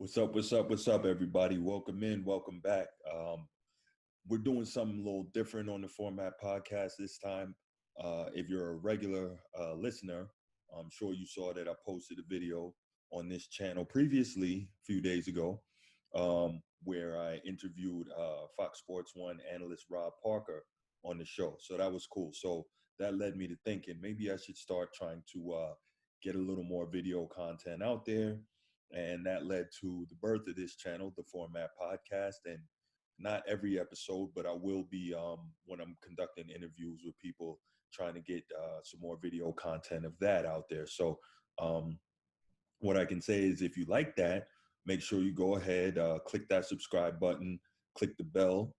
What's up, everybody? Welcome in, welcome back. We're doing something a little different on the Format Podcast this time. If you're a regular listener, I'm sure you saw that I posted a video on this channel previously, a few days ago, where I interviewed Fox Sports 1 analyst Rob Parker on the show. So that was cool. So that led me to thinking maybe I should start trying to get a little more video content out there, and that led to the birth of this channel, the Format Podcast. And not every episode, but I will be, when I'm conducting interviews with people, trying to get some more video content of that out there. So what I can say is, if you like that, make sure you go ahead, click that subscribe button, click the bell,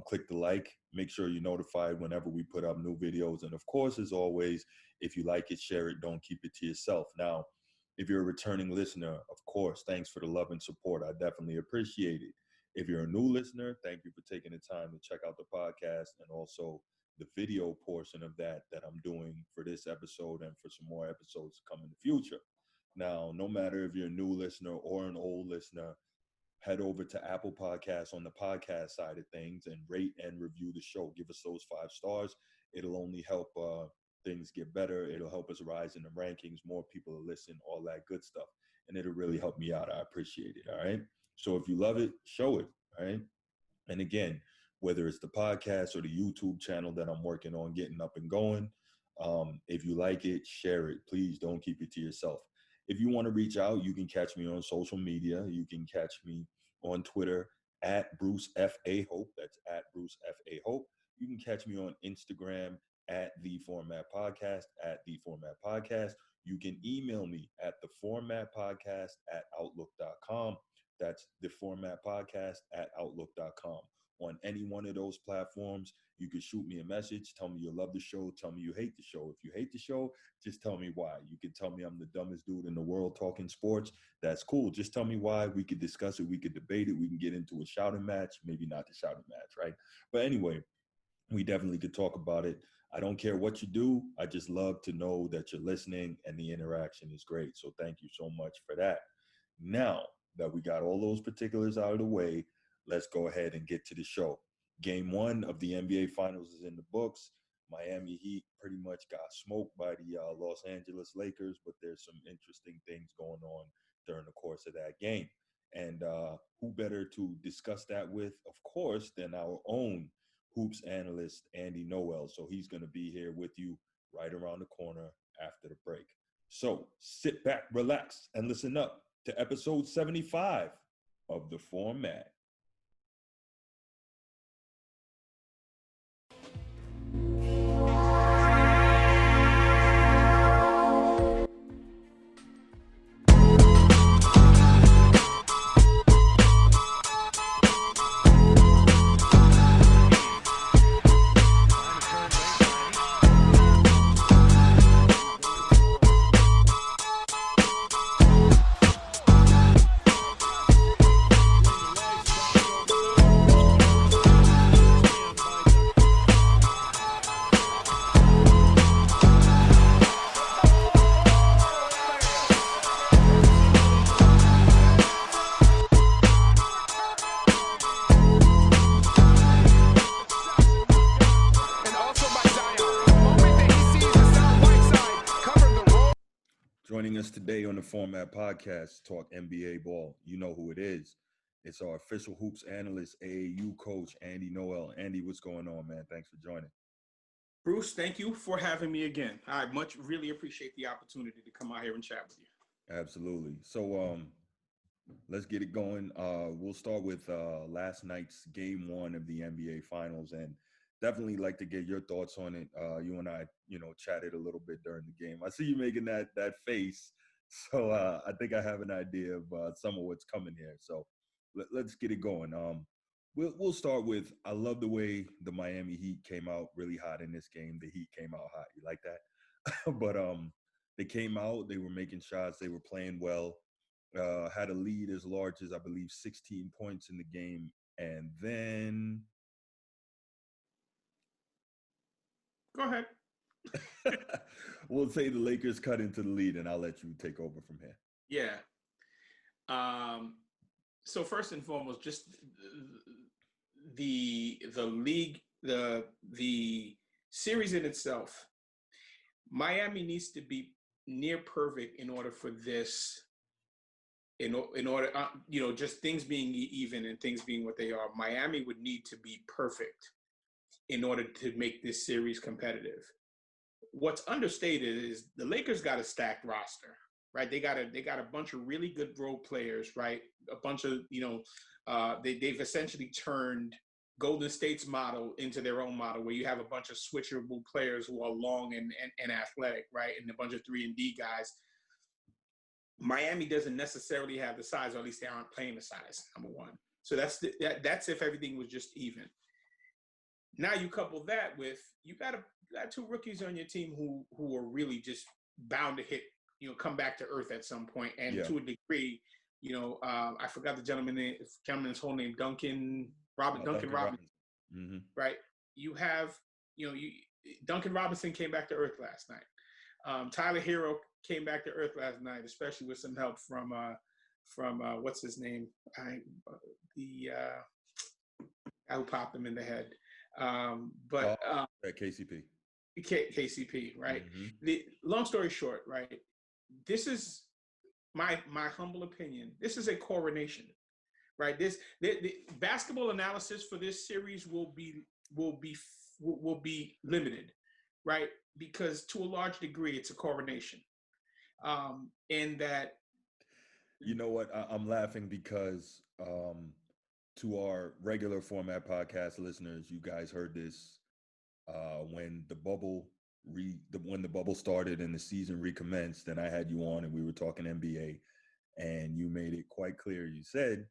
click the like, make sure you're notified whenever we put up new videos. And of course, as always, if you like it, share it, don't keep it to yourself. Now, if you're a returning listener, of course, thanks for the love and support. I definitely appreciate it. If you're a new listener, thank you for taking the time to check out the podcast and also the video portion of that I'm doing for this episode and for some more episodes to come in the future. Now, no matter if you're a new listener or an old listener, head over to Apple Podcasts on the podcast side of things and rate and review the show. Give us those 5 stars. It'll only help things get better. It'll help us rise in the rankings. More people will listen, all that good stuff. And it'll really help me out. I appreciate it. All right. So if you love it, show it. All right. And again, whether it's the podcast or the YouTube channel that I'm working on getting up and going, if you like it, share it. Please don't keep it to yourself. If you want to reach out, you can catch me on social media. You can catch me on Twitter at Bruce F.A. Hope. That's at Bruce F.A. Hope. You can catch me on Instagram at The Format Podcast, at The Format Podcast. You can email me at theformatpodcast@outlook.com. That's theformatpodcast@outlook.com. On any one of those platforms, you can shoot me a message. Tell me you love the show. Tell me you hate the show. If you hate the show, just tell me why. You can tell me I'm the dumbest dude in the world talking sports. That's cool. Just tell me why. We could discuss it. We could debate it. We can get into a shouting match. Maybe not the shouting match, right? But anyway, we definitely could talk about it. I don't care what you do. I just love to know that you're listening and the interaction is great. So thank you so much for that. Now that we got all those particulars out of the way, let's go ahead and get to the show. Game 1 of the NBA Finals is in the books. Miami Heat pretty much got smoked by the Los Angeles Lakers, but there's some interesting things going on during the course of that game. And who better to discuss that with, of course, than our own hoops analyst, Andy Noel. So he's going to be here with you right around the corner after the break. So sit back, relax, and listen up to episode 75 of The Format. Joining us today on the Format Podcast, talk NBA ball. You know who it is. It's our official hoops analyst, AAU coach, Andy Noel. Andy, what's going on, man? Thanks for joining. Bruce, thank you for having me again. I really appreciate the opportunity to come out here and chat with you. Absolutely. So let's get it going. We'll start with last night's game 1 of the NBA Finals, and definitely like to get your thoughts on it. You and I, chatted a little bit during the game. I see you making that face, so I think I have an idea of some of what's coming here. So let's get it going. We'll start with, I love the way the Miami Heat came out really hot in this game. The Heat came out hot. You like that? But they came out. They were making shots. They were playing well. Had a lead as large as, I believe, 16 points in the game. And then... Go ahead. We'll say the Lakers cut into the lead, and I'll let you take over from here. Yeah. So first and foremost, just the league, the series in itself. Miami needs to be near perfect in order for this. In order, just things being even and things being what they are, Miami would need to be perfect in order to make this series competitive. What's understated is the Lakers got a stacked roster, right? They got a bunch of really good role players, right? A bunch of they've essentially turned Golden State's model into their own model, where you have a bunch of switchable players who are long and athletic, right, and a bunch of 3-and-D guys. Miami doesn't necessarily have the size, or at least they aren't playing the size. Number one, so that's if everything was just even. Now you couple that with you got two rookies on your team who are really just bound to hit, come back to earth at some point, and to a degree, I forgot the gentleman's whole name, Duncan Robinson, mm-hmm. right? You have, Duncan Robinson came back to earth last night. Tyler Hero came back to earth last night, especially with some help from what's his name, the guy who popped him in the head. KCP. KCP, right? Mm-hmm. Long story short, right? This is my humble opinion. This is a coronation, right? The basketball analysis for this series will be limited, right? Because to a large degree, it's a coronation. And that, you know what, I'm laughing because to our regular format podcast listeners, you guys heard this when the bubble started and the season recommenced, and I had you on and we were talking NBA, and you made it quite clear. You said,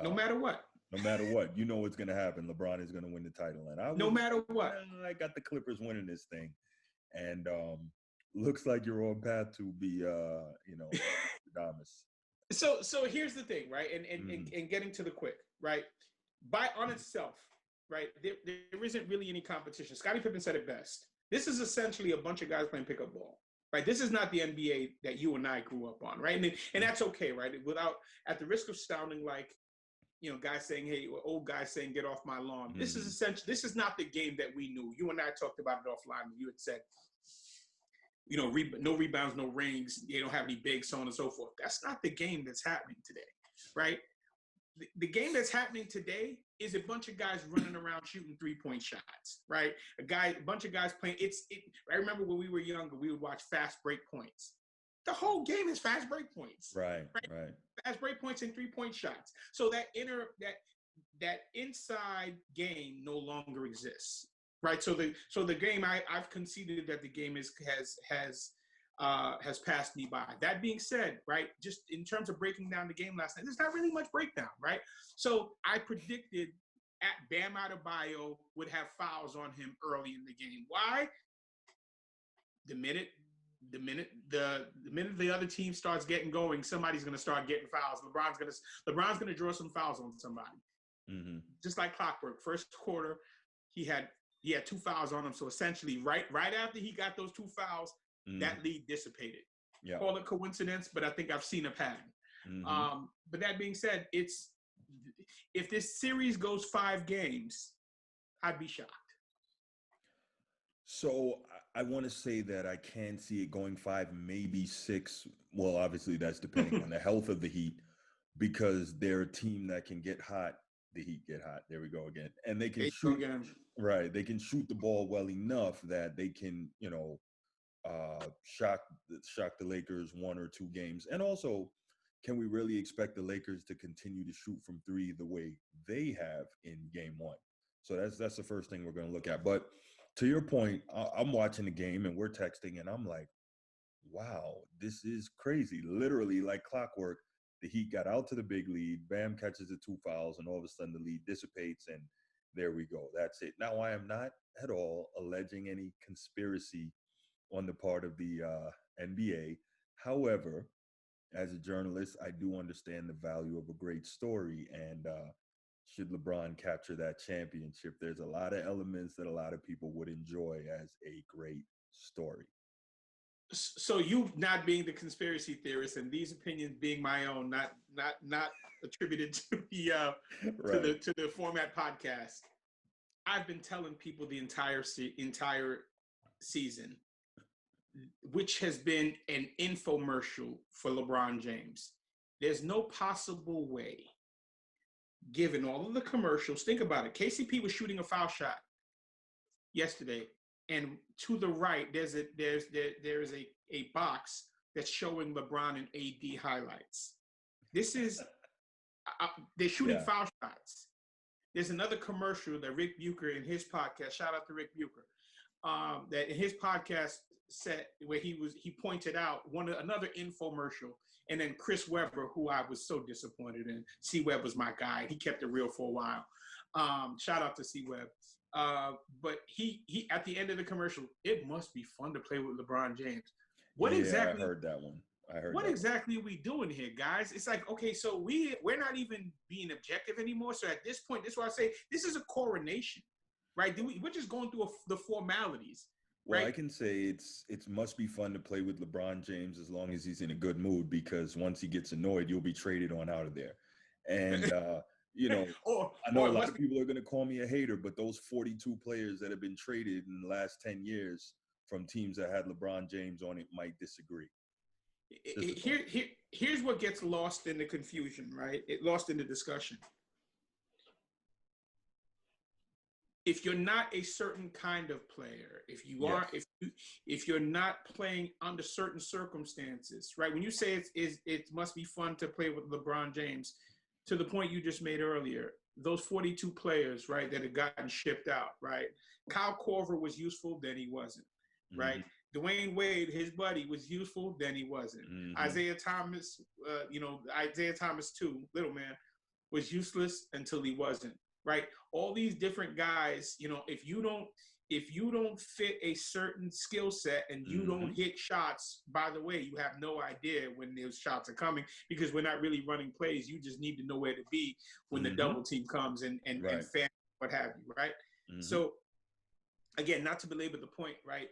no matter what, you know what's going to happen. LeBron is going to win the title, and no matter what, I got the Clippers winning this thing, and looks like you're on path to be, Damas. So here's the thing, right? And getting to the quick, right? On itself, right? There isn't really any competition. Scottie Pippen said it best. This is essentially a bunch of guys playing pickup ball, right? This is not the NBA that you and I grew up on, right? And that's okay, right? At the risk of sounding like, guys saying, hey, old guys saying, get off my lawn. Mm-hmm. This is not the game that we knew. You and I talked about it offline. You had said, no rebounds, no rings. They don't have any bigs, so on and so forth. That's not the game that's happening today, right? The game that's happening today is a bunch of guys running around shooting 3-point shots, right? A bunch of guys playing. I remember when we were younger, we would watch fast break points. The whole game is fast break points. Right. Fast break points and 3-point shots. So that inside game no longer exists. Right, so the game I've conceded that the game has passed me by. That being said, right, just in terms of breaking down the game last night, there's not really much breakdown, right? So I predicted Bam Adebayo would have fouls on him early in the game. Why? The minute the other team starts getting going, somebody's going to start getting fouls. LeBron's going to draw some fouls on somebody, just like clockwork. First quarter, he had 2 fouls on him. So essentially, right after he got those 2 fouls, that lead dissipated. Yeah. Call it coincidence, but I think I've seen a pattern. But that being said, if this series goes 5 games, I'd be shocked. So I want to say that I can see it going 5, maybe 6. Well, obviously that's depending on the health of the Heat, because they're a team that can get hot. The Heat get hot. There we go again. And they can shoot. Right. They can shoot the ball well enough that they can, shock the Lakers 1 or 2 games. And also, can we really expect the Lakers to continue to shoot from 3 the way they have in game 1? So that's the first thing we're going to look at. But to your point, I'm watching the game and we're texting and I'm like, wow, this is crazy. Literally like clockwork. The Heat got out to the big lead. Bam catches the 2 fouls, and all of a sudden the lead dissipates, and there we go. That's it. Now, I am not at all alleging any conspiracy on the part of the NBA. However, as a journalist, I do understand the value of a great story, and should LeBron capture that championship, there's a lot of elements that a lot of people would enjoy as a great story. So you not being the conspiracy theorist and these opinions being my own, not attributed to Right. to the format podcast. I've been telling people the entire season, which has been an infomercial for LeBron James. There's no possible way, given all of the commercials. Think about it. KCP was shooting a foul shot yesterday, and to the right, there is a box that's showing LeBron and AD highlights. This is they're shooting foul shots. There's another commercial that Rick Bucher in his podcast. Shout out to Rick Bucher. That in his podcast set where he pointed out another infomercial, and then Chris Webber, who I was so disappointed in. C Webb was my guy. He kept it real for a while. Shout out to C Webb. But he at the end of the commercial, it must be fun to play with LeBron James. What exactly? I heard that one. What exactly are we doing here, guys? It's like, okay, so we're not even being objective anymore. So at this point, this is why I say this is a coronation, right? We're just going through the formalities. Well, right? I can say it must be fun to play with LeBron James as long as he's in a good mood, because once he gets annoyed, you'll be traded on out of there. And I know a lot of people are going to call me a hater, but those 42 players that have been traded in the last 10 years from teams that had LeBron James on it might disagree. Here's what gets lost in the confusion, right? It lost in the discussion. If you're not a certain kind of player, if you're not playing under certain circumstances, right? When you say it must be fun to play with LeBron James, to the point you just made earlier, those 42 players, right, that had gotten shipped out, right? Kyle Korver was useful, then he wasn't, right? Dwayne Wade, his buddy, was useful, then he wasn't. Isaiah Thomas, Isaiah Thomas too, little man, was useless until he wasn't. Right, all these different guys. If you don't fit a certain skill set and you don't hit shots, by the way, you have no idea when those shots are coming, because we're not really running plays. You just need to know where to be when the double team comes and fan what have you. Right. So again, not to belabor the point. Right.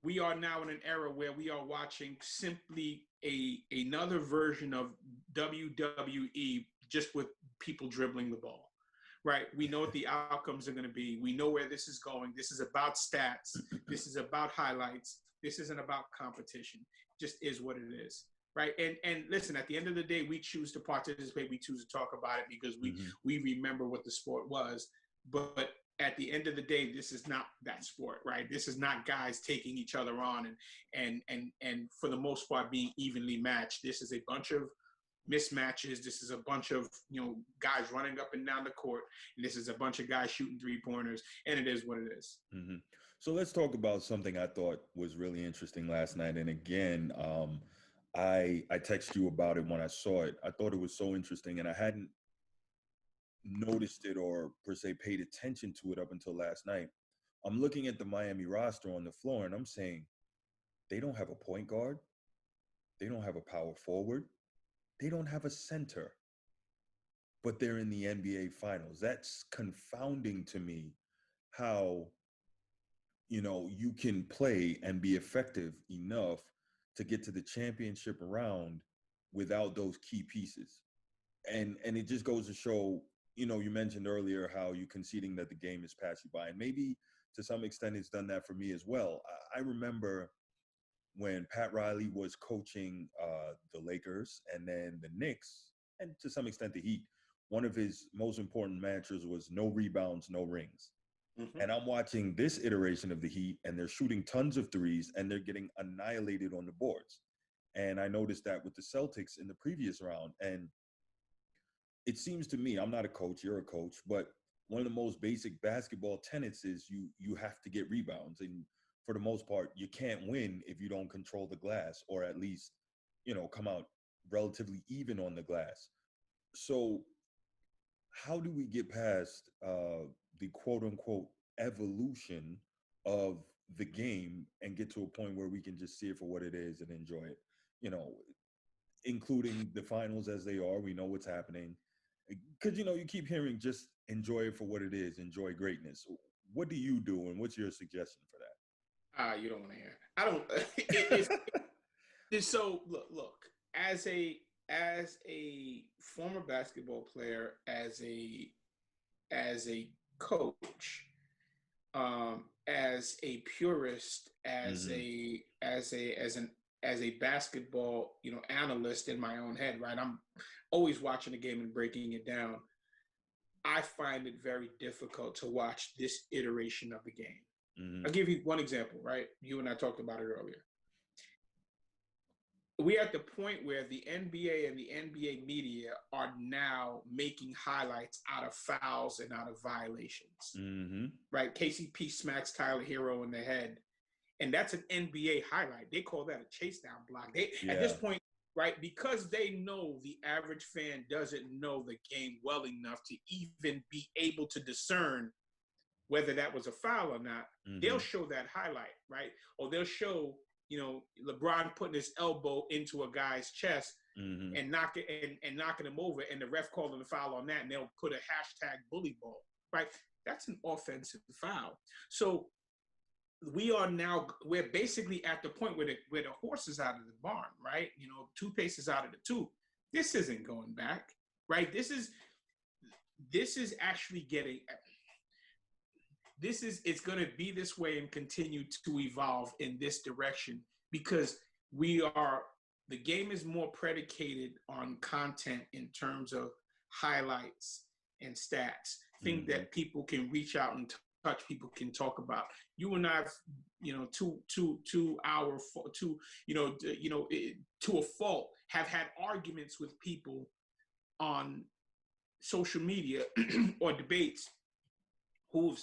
We are now in an era where we are watching simply another version of WWE, just with people dribbling the ball, right? We know what the outcomes are going to be. We know where this is going. This is about stats. This is about highlights. This isn't about competition. It just is what it is, right? And listen, at the end of the day, we choose to participate. We choose to talk about it because we remember what the sport was. But at the end of the day, this is not that sport, right? This is not guys taking each other on and for the most part being evenly matched. This is a bunch of mismatches. This is a bunch of guys running up and down the court, and this is a bunch of guys shooting 3-pointers, and it is what it is. So let's talk about something I thought was really interesting last night. And again, I texted you about it when I saw it. I thought it was so interesting, and I hadn't noticed it or per se paid attention to it up until last night. I'm looking at the Miami roster on the floor, and I'm saying they don't have a point guard, they don't have a power forward, they don't have a center, but they're in the NBA Finals. That's confounding to me, how you can play and be effective enough to get to the championship round without those key pieces. And it just goes to show, you mentioned earlier how you conceding that the game has passed you by, and maybe to some extent it's done that for me as well. I remember when Pat Riley was coaching the Lakers and then the Knicks, and to some extent the Heat, one of his most important mantras was no rebounds, no rings. And I'm watching this iteration of the Heat, and they're shooting tons of threes, and they're getting annihilated on the boards. And I noticed that with the Celtics in the previous round. And it seems to me, I'm not a coach, you're a coach, but one of the most basic basketball tenets is you have to get rebounds. And for the most part, you can't win if you don't control the glass, or at least, come out relatively even on the glass. So how do we get past the quote unquote evolution of the game and get to a point where we can just see it for what it is and enjoy it, including the finals as they are? We know what's happening, because, you keep hearing just enjoy it for what it is, enjoy greatness. What do you do, and what's your suggestion for that? You don't want to hear. I don't. It's so look. As a former basketball player, as a coach, as a purist, as a basketball analyst in my own head, right? I'm always watching the game and breaking it down. I find it very difficult to watch this iteration of the game. I'll give you one example, right? You and I talked about it earlier. We're at the point where the NBA and the NBA media are now making highlights out of fouls and out of violations, right? KCP smacks Tyler Hero in the head, and that's an NBA highlight. They call that a chase down block. At this point, right, because they know the average fan doesn't know the game well enough to even be able to discern whether that was a foul or not, they'll show that highlight, right? Or they'll show, LeBron putting his elbow into a guy's chest and knocking him over, and the ref calling the foul on that, and they'll put a hashtag bully ball, right? That's an offensive foul. So we're basically at the point where the horse is out of the barn, right? Toothpaste is out of the tube. This isn't going back, right? This is actually getting. It's going to be this way and continue to evolve in this direction because the game is more predicated on content in terms of highlights and stats, things that people can reach out and touch, people can talk about. You and I, to a fault, have had arguments with people on social media or debates who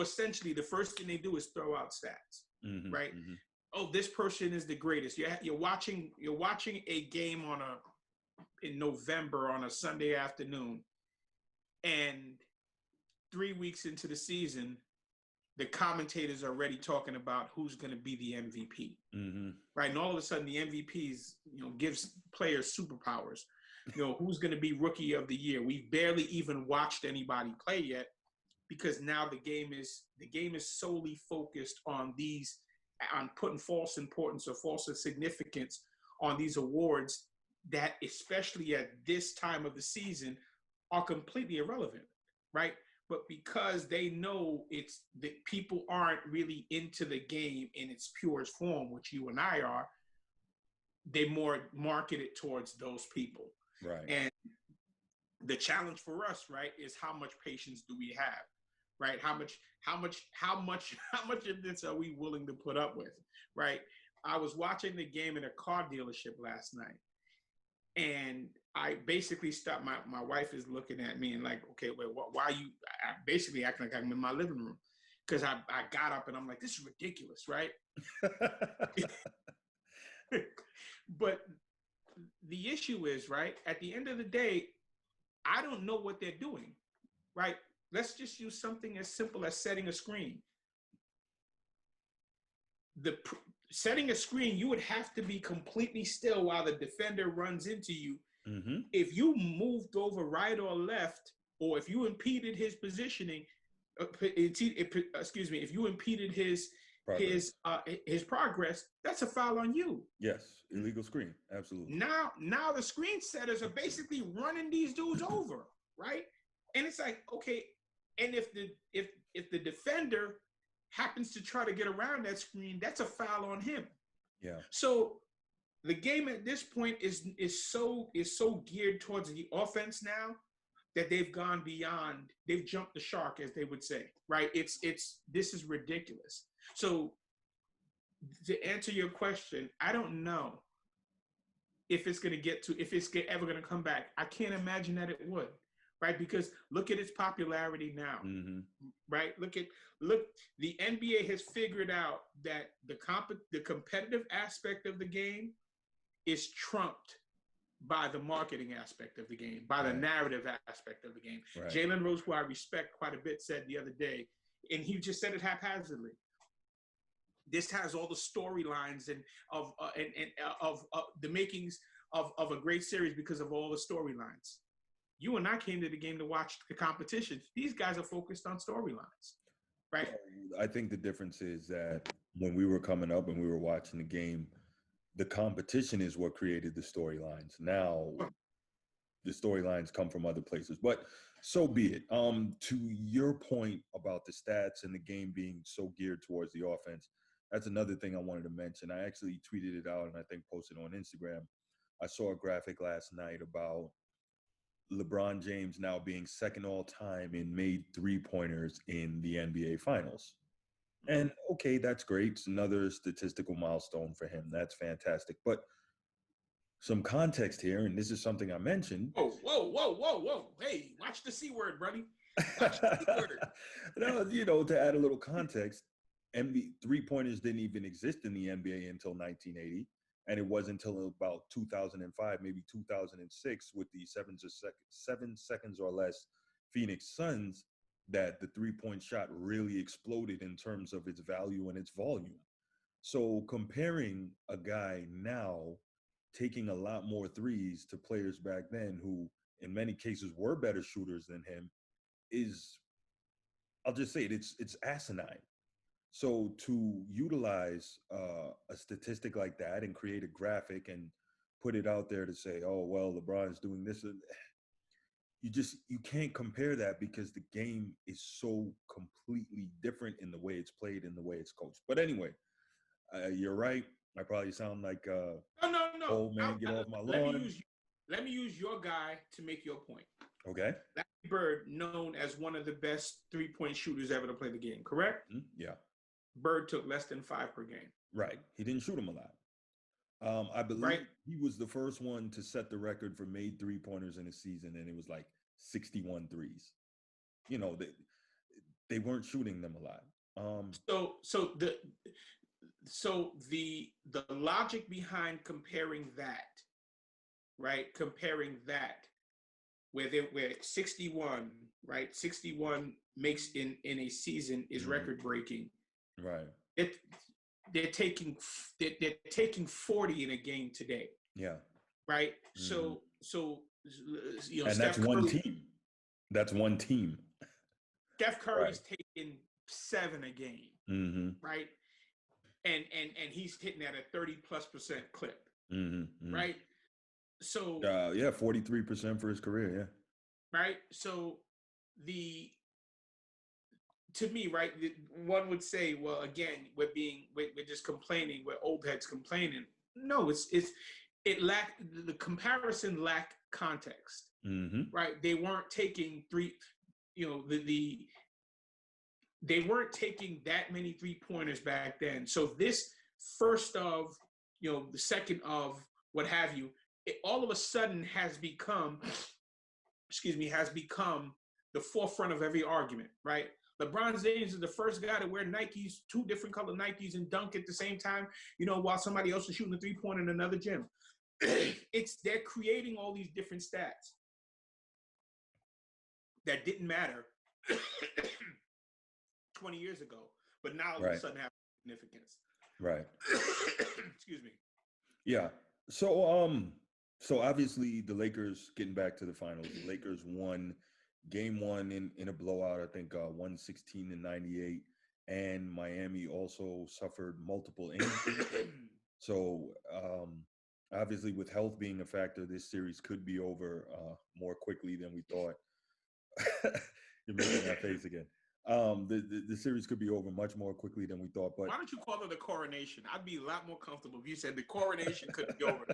essentially the first thing they do is throw out stats, right? Oh, this person is the greatest. You're watching a game in November on a Sunday afternoon, and 3 weeks into the season, the commentators are already talking about who's going to be the MVP, right? And all of a sudden, the MVPs, gives players superpowers. Who's going to be Rookie of the Year? We've barely even watched anybody play yet, because now the game is solely focused on putting false importance or false significance on these awards that, especially at this time of the season, are completely irrelevant, right? But because they know that people aren't really into the game in its purest form, which you and I are, they more market it towards those people. Right. And the challenge for us, right, is how much patience do we have? Right? How much of this are we willing to put up with? Right? I was watching the game in a car dealership last night, and I basically stopped. My wife is looking at me and like, okay, wait, why are you? I basically acting like I'm in my living room, because I got up and I'm like, this is ridiculous, right? But the issue is, right, at the end of the day, I don't know what they're doing, right? Let's just use something as simple as setting a screen. Setting a screen, you would have to be completely still while the defender runs into you. If you moved over right or left, or if you impeded his positioning, if you impeded his progress, that's a foul on you. Yes, illegal screen, absolutely. Now the screen setters are basically running these dudes over, right? And it's like, okay, and if the defender happens to try to get around that screen, that's a foul on him. Yeah. So the game at this point is so geared towards the offense now that they've gone beyond. They've jumped the shark, as they would say, right? This is ridiculous. So to answer your question, I don't know if it's ever going to come back. I can't imagine that it would. Right, because look at its popularity now. Right, look, the NBA has figured out that the competitive aspect of the game is trumped by the marketing aspect of the game, by the narrative aspect of the game. Right. Jalen Rose, who I respect quite a bit, said the other day, and he just said it haphazardly, this has all the storylines and of the makings of a great series because of all the storylines. You and I came to the game to watch the competition. These guys are focused on storylines, right? I think the difference is that when we were coming up and we were watching the game, the competition is what created the storylines. Now the storylines come from other places, but so be it. To your point about the stats and the game being so geared towards the offense, that's another thing I wanted to mention. I actually tweeted it out and I think posted on Instagram. I saw a graphic last night about LeBron James now being second all time in made three-pointers in the NBA Finals. And okay, that's great. It's another statistical milestone for him. That's fantastic. But some context here, and this is something I mentioned. Whoa, whoa, whoa, whoa, whoa. Hey, watch the C word, buddy. Watch the C word. No, to add a little context, three-pointers didn't even exist in the NBA until 1980. And it wasn't until about 2005, maybe 2006, with the 7 seconds or less Phoenix Suns, that the three-point shot really exploded in terms of its value and its volume. So comparing a guy now taking a lot more threes to players back then who in many cases were better shooters than him is, I'll just say it, it's asinine. So to utilize a statistic like that and create a graphic and put it out there to say, oh well, LeBron's doing this, you can't compare that because the game is so completely different in the way it's played and the way it's coached. But anyway, you're right. I probably sound like No. old man, get off my lawn. Let me use your guy to make your point. Okay. Larry Bird, known as one of the best three-point shooters ever to play the game, correct? Mm-hmm. Yeah. Bird took less than 5 per game. Right. He didn't shoot them a lot. I believe he was the first one to set the record for made three-pointers in a season, and it was like 61 threes. They weren't shooting them a lot. So the logic behind comparing that, right? Comparing that where 61, right? 61 makes in a season is record breaking. Right. They're taking 40 in a game today. Yeah. Right. So and Steph Curry, that's one team. Steph Curry's taking 7 a game. Right. And he's hitting at a 30+% clip. Right. So 43% for his career. Yeah. Right. So to me, right, one would say, well, again, we're just complaining, we're old heads complaining. No, it lacked, the comparison lacked context. Right. They weren't taking they weren't taking that many three-pointers back then. So this first of, the second of, what have you, it all of a sudden has become the forefront of every argument, right? LeBron James is the first guy to wear Nikes, 2 different color Nikes, and dunk at the same time, while somebody else is shooting a three-pointer in another gym. They're creating all these different stats that didn't matter 20 years ago, but now all of a sudden have significance. Right. Excuse me. Yeah. So obviously the Lakers getting back to the finals. The Lakers won game 1 in a blowout, I think 116-98. And Miami also suffered multiple injuries. So obviously with health being a factor, this series could be over more quickly than we thought. You're making that face again. The series could be over much more quickly than we thought. But why don't you call it a coronation? I'd be a lot more comfortable if you said the coronation could be over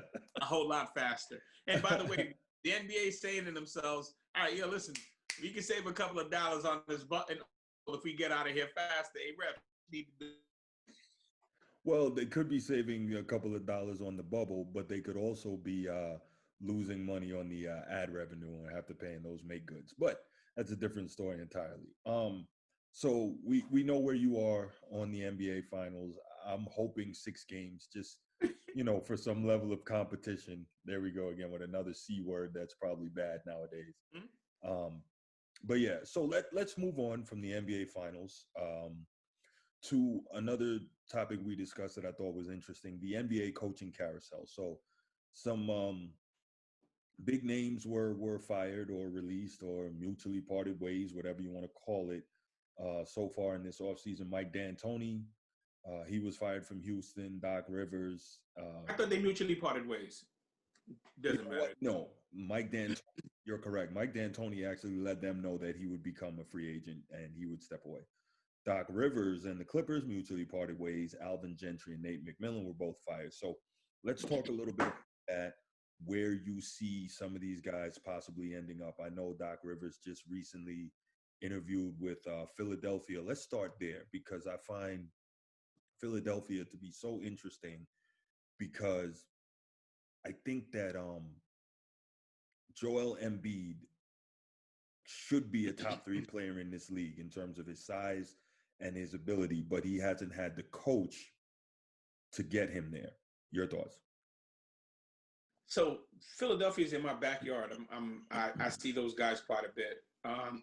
a whole lot faster. And by the way, the NBA is saying to themselves, all right, listen, we can save a couple of dollars on this button if we get out of here faster. Hey, ref, need to do. Well, they could be saving a couple of dollars on the bubble, but they could also be losing money on the ad revenue and have to pay in those make goods. But that's a different story entirely. So we know where you are on the NBA Finals. I'm hoping 6 games, just for some level of competition. There we go again with another C word that's probably bad nowadays. But yeah, so let's move on from the NBA Finals to another topic we discussed that I thought was interesting: the NBA coaching carousel. So some big names were fired or released or mutually parted ways, whatever you want to call it. So far in this offseason, Mike D'Antoni He was fired from Houston. Doc Rivers. I thought they mutually parted ways. Doesn't matter. No, Mike D'Antoni. You're correct. Mike D'Antoni actually let them know that he would become a free agent and he would step away. Doc Rivers and the Clippers mutually parted ways. Alvin Gentry and Nate McMillan were both fired. So let's talk a little bit about that, where you see some of these guys possibly ending up. I know Doc Rivers just recently interviewed with Philadelphia. Let's start there because I find Philadelphia to be so interesting because I think that Joel Embiid should be a top 3 player in this league in terms of his size and his ability, but he hasn't had the coach to get him there. Your thoughts? So Philadelphia's in my backyard. I see those guys quite a bit. I'm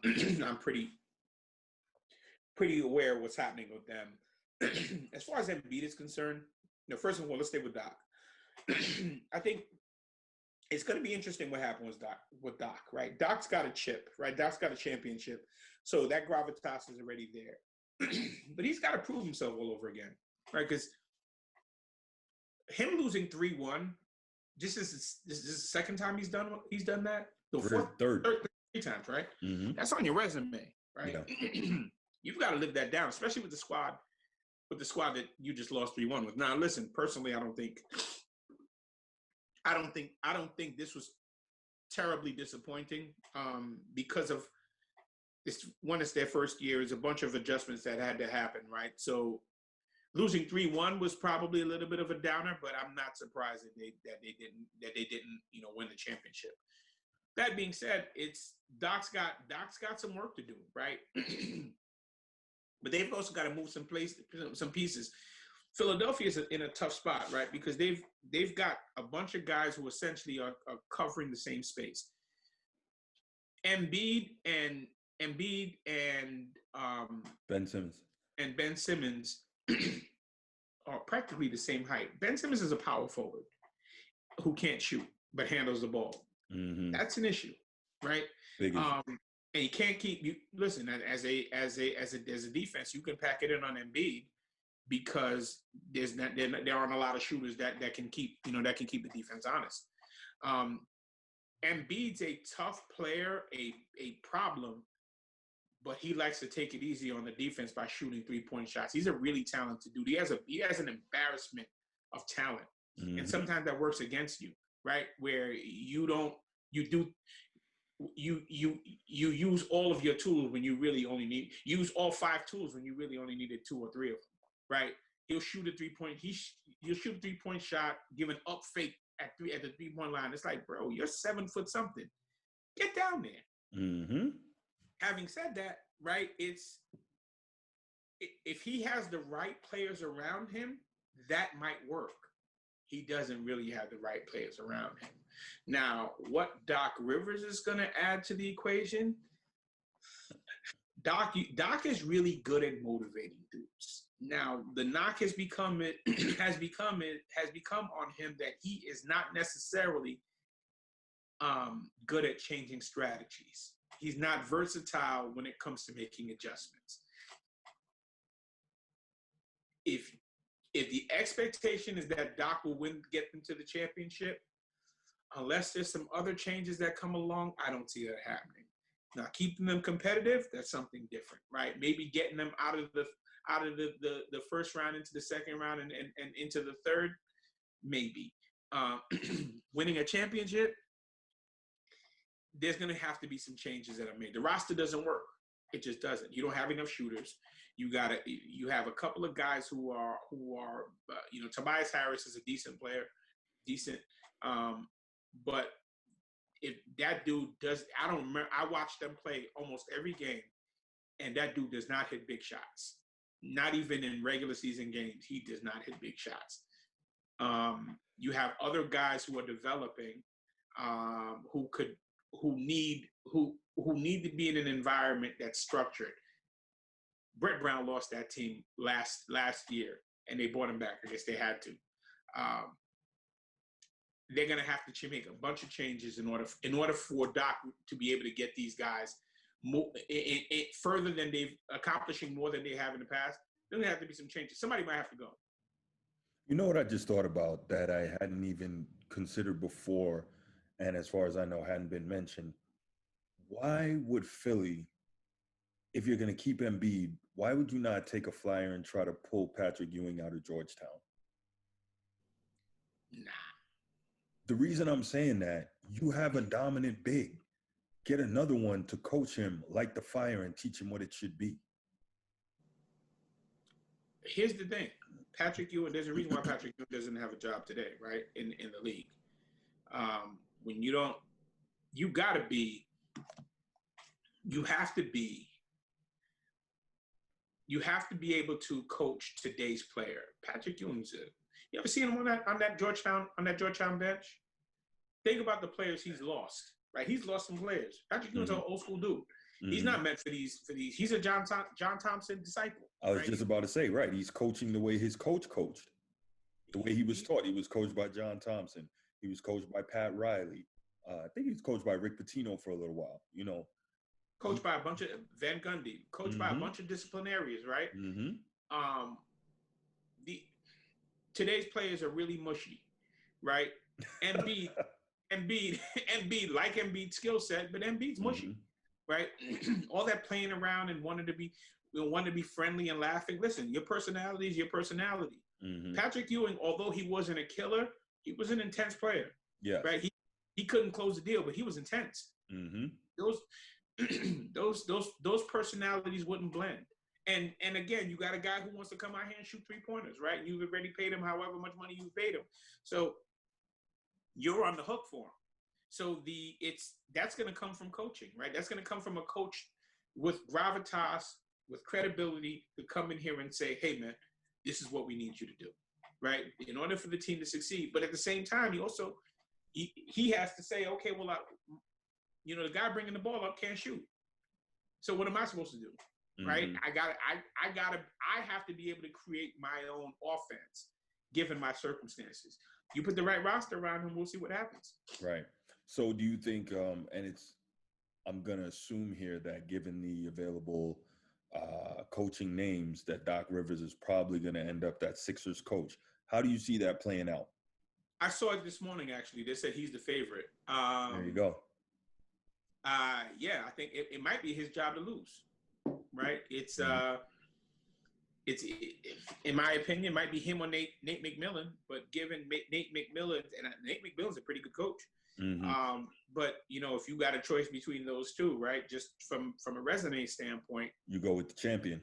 pretty aware of what's happening with them. As far as Embiid is concerned, first of all, let's stay with Doc. I think it's going to be interesting what happens with Doc, right? Doc's got a chip, right? Doc's got a championship. So that gravitas is already there. But he's got to prove himself all over again, right? Because him losing 3-1, this is the second time he's done that? The third. 3 times, right? Mm-hmm. That's on your resume, right? Yeah. You've got to live that down, especially with the squad that you just lost 3-1 with. Now, listen, personally, I don't think this was terribly disappointing because of this. One, it's their first year. There's a bunch of adjustments that had to happen, right? So losing 3-1 was probably a little bit of a downer, but I'm not surprised that they didn't win the championship. That being said, Doc's got some work to do, right? But they've also got to move some pieces. Philadelphia is in a tough spot, right? Because they've got a bunch of guys who essentially are covering the same space. Embiid and Ben Simmons are practically the same height. Ben Simmons is a power forward who can't shoot but handles the ball. Mm-hmm. That's an issue, right? And you can't keep you. Listen, as a defense, you can pack it in on Embiid because there aren't a lot of shooters that can keep the defense honest. Embiid's a tough player, a problem, but he likes to take it easy on the defense by shooting 3-point shots. He's a really talented dude. He has an embarrassment of talent, mm-hmm. and sometimes that works against you, right? Where you use all of your tools when you really only use all 5 tools when you really only needed 2 or 3 of them, right? He'll shoot a 3-point. You'll shoot a 3-point shot, give an up fake at the 3-point line. It's like, bro, you're 7 foot something. Get down there. Mm-hmm. Having said that, right? If he has the right players around him, that might work. He doesn't really have the right players around him. Now, what Doc Rivers is going to add to the equation? Doc is really good at motivating dudes. Now, the knock has become on him that he is not necessarily good at changing strategies. He's not versatile when it comes to making adjustments. If the expectation is that Doc will get them to the championship, unless there's some other changes that come along, I don't see that happening. Now, keeping them competitive, that's something different, right? Maybe getting them out of the first round into the second round and into the third, maybe. Winning a championship, there's going to have to be some changes that are made. The roster doesn't work. It just doesn't. You don't have enough shooters. You have a couple of guys who are Tobias Harris is a decent player, but if that dude does, I don't remember. I watched them play almost every game, and that dude does not hit big shots. Not even in regular season games, he does not hit big shots. You have other guys who are developing, who need to be in an environment that's structured. Brett Brown lost that team last year, and they brought him back. I guess they had to. They're going to have to make a bunch of changes in order for Doc to be able to get these guys further than accomplishing more than they have in the past. There's going to have to be some changes. Somebody might have to go. You know what I just thought about that I hadn't even considered before, and as far as I know, hadn't been mentioned. Why would Philly, if you're going to keep Embiid, why would you not take a flyer and try to pull Patrick Ewing out of Georgetown? Nah. The reason I'm saying that, you have a dominant big. Get another one to coach him, light the fire, and teach him what it should be. Here's the thing. Patrick Ewing, there's a reason why Patrick Ewing doesn't have a job today, right? In the league. When you don't, you have to be able to coach today's player. Patrick Ewing's you ever seen him on that Georgetown bench? Think about the players he's lost, right? He's lost some players. Patrick Ewing's an old school dude. He's not meant for these. He's a John Thompson disciple. I was just about to say, right? He's coaching the way his coach coached, the way he was taught. He was coached by John Thompson. He was coached by Pat Riley. I think he was coached by Rick Pitino for a little while. You know, coached by a bunch of Van Gundy. Coached by a bunch of disciplinarians, right? Today's players are really mushy, right? Embiid, like Embiid's skill set, but Embiid's mushy. Right? All that playing around and wanting to be friendly and laughing. Listen, your personality is your personality. Patrick Ewing, although he wasn't a killer, he was an intense player. Yeah. Right? He couldn't close the deal, but he was intense. Those personalities wouldn't blend. And again, you got a guy who wants to come out here and shoot 3-pointers, right? You've already paid him however much money you've paid him. So you're on the hook for him. So that's going to come from coaching, right? That's going to come from a coach with gravitas, with credibility, to come in here and say, hey, man, this is what we need you to do, right? In order for the team to succeed. But at the same time, he has to say, okay, well, the guy bringing the ball up can't shoot. So what am I supposed to do, right? I have to be able to create my own offense, given my circumstances. You put the right roster around him, we'll see what happens. Right. So do you think, I'm going to assume here that given the available coaching names, that Doc Rivers is probably going to end up that Sixers coach. How do you see that playing out? I saw it this morning, actually. They said he's the favorite. There you go. Yeah, I think it might be his job to lose, right? It's in my opinion, it might be him or Nate McMillan, but given Nate McMillan, and Nate McMillan's a pretty good coach. But if you got a choice between those two, right, just from a resume standpoint, you go with the champion.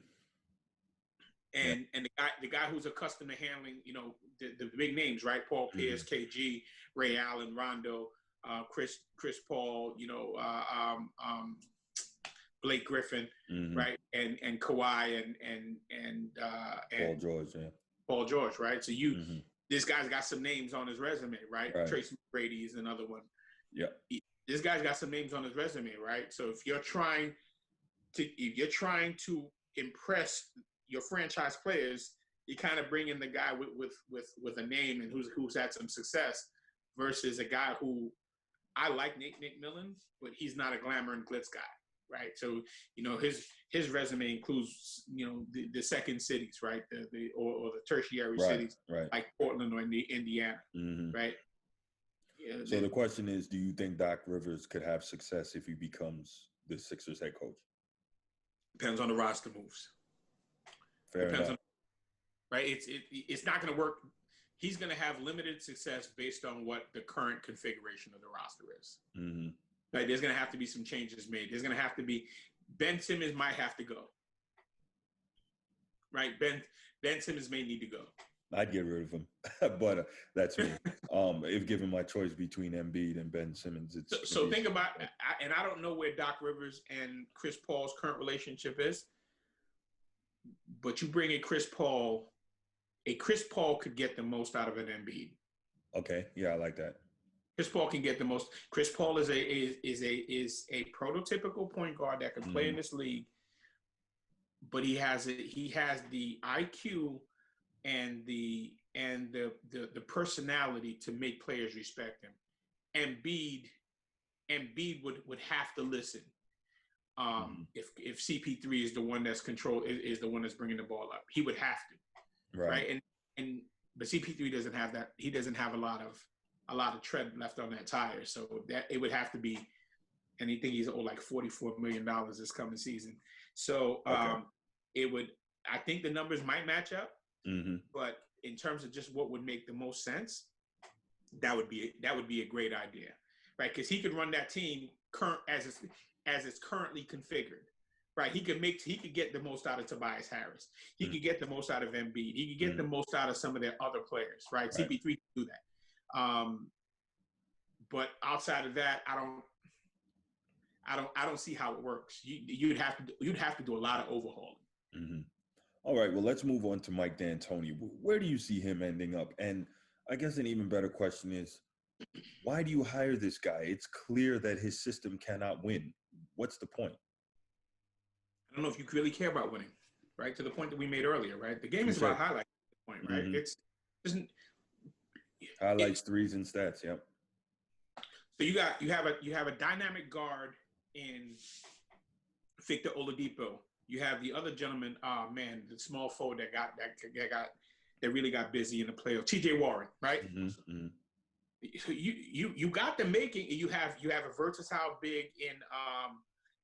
And the guy who's accustomed to handling, the big names, right? Paul Pierce, KG, Ray Allen, Rondo, Chris Paul, Blake Griffin, right, and Kawhi and Paul George, Paul George, right? So this guy's got some names on his resume, right? Tracy McGrady is another one. Yeah, this guy's got some names on his resume, right? So if you're trying to impress your franchise players, you kind of bring in the guy with a name and who's had some success, versus a guy who I like, Nate McMillan, but he's not a glamour and glitz guy. Right, so his resume includes the second cities, right, or the tertiary cities, right, like Portland or Indiana, right. Yeah, so the question is, do you think Doc Rivers could have success if he becomes the Sixers head coach? Depends on the roster moves. Fair enough. Right, it's not going to work. He's going to have limited success based on what the current configuration of the roster is. Right, there's going to have to be some changes made. There's going to have to be Ben Simmons might have to go. Right, Ben Simmons may need to go. I'd get rid of him, but that's me. If given my choice between Embiid and Ben Simmons, so think about, and I don't know where Doc Rivers and Chris Paul's current relationship is, but you bring in Chris Paul could get the most out of an Embiid. Okay, yeah, I like that. Chris Paul can get the most. Chris Paul is a prototypical point guard that can play in this league, but he has the IQ and the personality to make players respect him. Embiid would have to listen. If CP3 is the one that's is the one that's bringing the ball up, he would have to, right? But CP3 doesn't have that. He doesn't have a lot of tread left on that tire, so that it would have to be. And he think he's owed like $44 million this coming season. So it would. I think the numbers might match up, but in terms of just what would make the most sense, that would be a great idea, right? Because he could run that team as it's currently configured, right? He could get the most out of Tobias Harris. He could get the most out of Embiid. He could get the most out of some of their other players, right? CP3 can do that. But outside of that, I don't see how it works. You'd have to do a lot of overhauling. All right, well, let's move on to Mike D'Antoni. Where do you see him ending up? And I guess an even better question is, why do you hire this guy? It's clear that his system cannot win. What's the point? I don't know if you really care about winning, right? To the point that we made earlier, right? The game is about highlights at this point, right? It's highlights, threes, and stats. Yep. So you have a dynamic guard in Victor Oladipo. You have the other gentleman, the small forward that really got busy in the playoffs, T.J. Warren, right? You got the making. You have a versatile big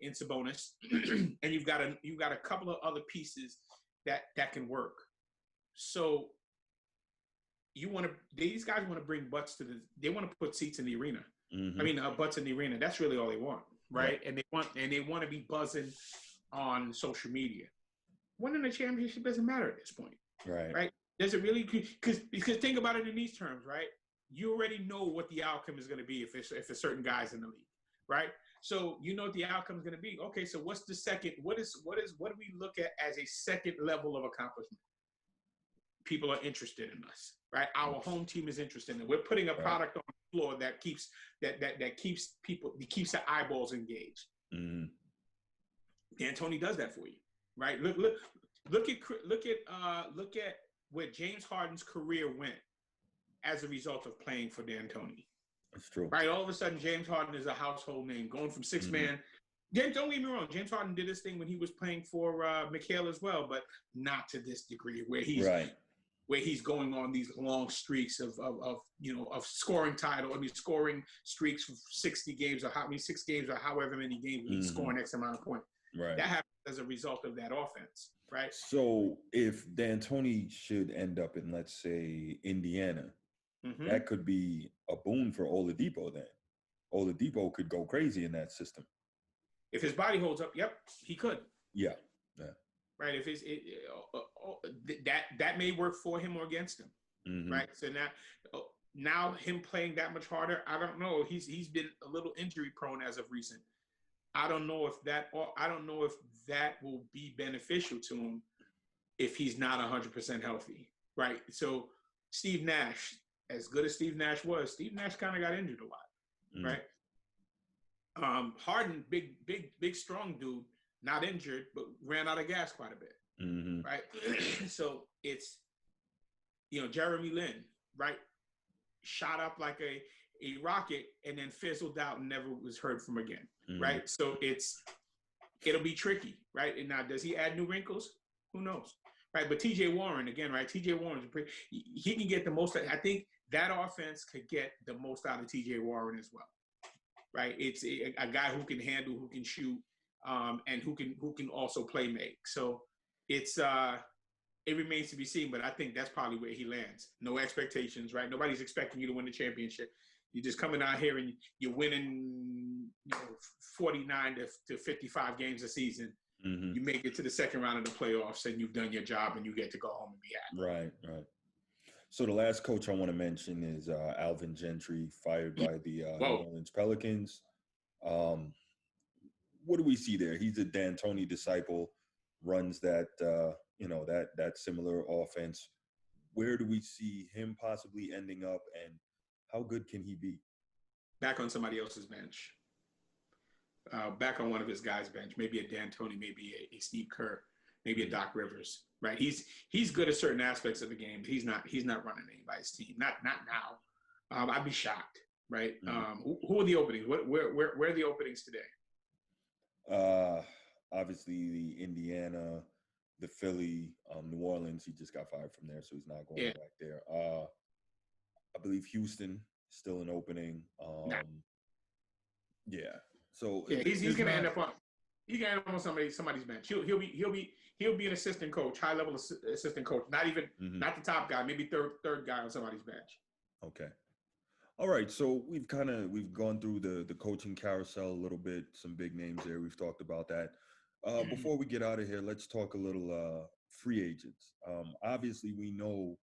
in Sabonis, and you've got a couple of other pieces that can work. So these guys want to bring butts they want to put seats in the arena. I mean, butts in the arena. That's really all they want, right? Yeah. And they want to be buzzing on social media. Winning a championship doesn't matter at this point, right? Does it really? Because think about it in these terms, right? You already know what the outcome is going to be if a certain guy's in the league, right? So you know what the outcome is going to be. Okay, so what's the second? What do we look at as a second level of accomplishment? People are interested in us, right? Our home team is interested in it. We're putting a product on the floor that keeps the eyeballs engaged. D'Antoni does that for you, right? Look at where James Harden's career went as a result of playing for D'Antoni. That's true. Right? All of a sudden, James Harden is a household name, going from six-man. Don't get me wrong. James Harden did this thing when he was playing for McHale as well, but not to this degree where he's going on these long streaks of scoring title. I mean, scoring streaks for 60 games or 6 games or however many games he's scoring X amount of points. Right. That happens as a result of that offense, right? So if D'Antoni should end up in, let's say, Indiana, that could be a boon for Oladipo then. Oladipo could go crazy in that system. If his body holds up, yep, he could. Yeah. Right. If that may work for him or against him. Right. So now him playing that much harder, I don't know. He's been a little injury prone as of recent. I don't know if that will be beneficial to him if he's not 100% healthy. Right. So Steve Nash, as good as Steve Nash was, Steve Nash kind of got injured a lot. Right. Harden, big, strong dude, not injured, but ran out of gas quite a bit, right? So it's, Jeremy Lin, right? Shot up like a rocket and then fizzled out and never was heard from again, right? So it'll be tricky, right? And now, does he add new wrinkles? Who knows, right? But T.J. Warren, again, right? T.J. Warren, he can get the most. I think that offense could get the most out of T.J. Warren as well. Right, it's a guy who can handle, who can shoot, and who can also play make. So it remains to be seen. But I think that's probably where he lands. No expectations, right? Nobody's expecting you to win the championship. You're just coming out here and you're winning 49 to 55 games a season. You make it to the second round of the playoffs, and you've done your job, and you get to go home and be happy. Right. So the last coach I want to mention is Alvin Gentry, fired by the New Orleans Pelicans. What do we see there? He's a D'Antoni disciple, runs that that similar offense. Where do we see him possibly ending up, and how good can he be? Back on somebody else's bench. Back on one of his guys' bench. Maybe a D'Antoni, maybe a Steve Kerr, maybe a Doc Rivers. Right, he's good at certain aspects of the game. He's not running anybody's team. Not now. I'd be shocked. Right. Who are the openings? Where are the openings today? Uh, Obviously the Indiana, the Philly, New Orleans. He just got fired from there, so he's not going Yeah, back there. I believe Houston still an opening. nah. Yeah. So Yeah, he's there's gonna end not. up on somebody's bench. He'll be an assistant coach, high level assistant coach. Mhm. Not the top guy, maybe third guy on somebody's bench. Okay. All right. So we've gone through the coaching carousel a little bit. Some big names there. We've talked about that. Before we get out of here, let's talk a little free agents. Obviously, we know